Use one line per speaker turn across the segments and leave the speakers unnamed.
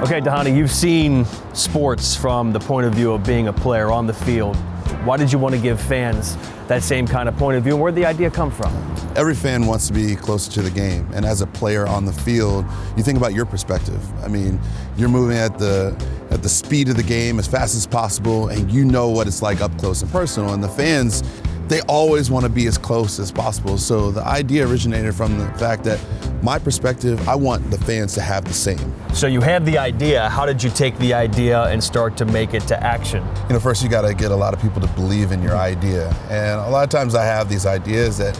Okay, Dhani, you've seen sports from the point of view of being a player on the field. Why did you want to give fans that same kind of point of view, and where'd the idea come from?
Every fan wants to be closer to the game, and as a player on the field, you think about your perspective. I mean, you're moving at the speed of the game as fast as possible, and you know what it's like up close and personal, and the fans, they always want to be as close as possible. So the idea originated from the fact that my perspective, I want the fans to have the same.
So you had the idea. How did you take the idea and start to make it to action?
You know, first you got to get a lot of people to believe in your idea. And a lot of times I have these ideas that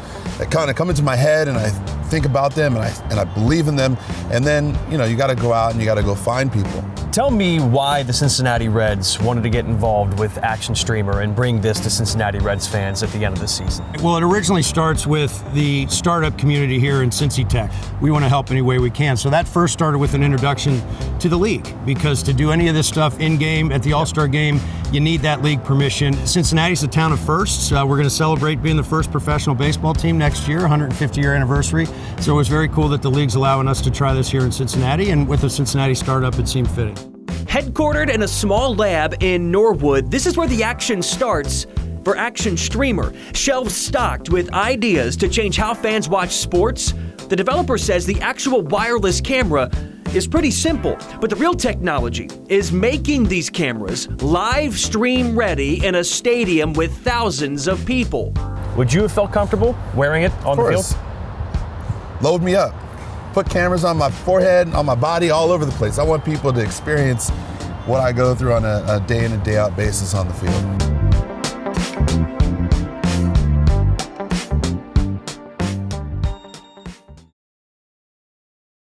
kind of come into my head, and I think about them, and I believe in them. And then, you know, you got to go out and you got to go find people.
Tell me why the Cincinnati Reds wanted to get involved with Action Streamer and bring this to Cincinnati Reds fans at the end of the season.
Well, it originally starts with the startup community here in Cincy Tech. We want to help any way we can. So that first started with an introduction to the league, because to do any of this stuff in-game at the All-Star game, you need that league permission. Cincinnati's a town of firsts. We're going to celebrate being the first professional baseball team next year, 150-year anniversary. So it was very cool that the league's allowing us to try this here in Cincinnati, and with a Cincinnati startup, it seemed fitting.
Headquartered in a small lab in Norwood, this is where the action starts for Action Streamer. Shelves stocked with ideas to change how fans watch sports. The developer says the actual wireless camera is pretty simple, but the real technology is making these cameras live stream ready in a stadium with thousands of people.
Would you have felt comfortable wearing it on the field?
Load me up. Put cameras on my forehead, on my body, all over the place. I want people to experience what I go through on a day in and day out basis on the field.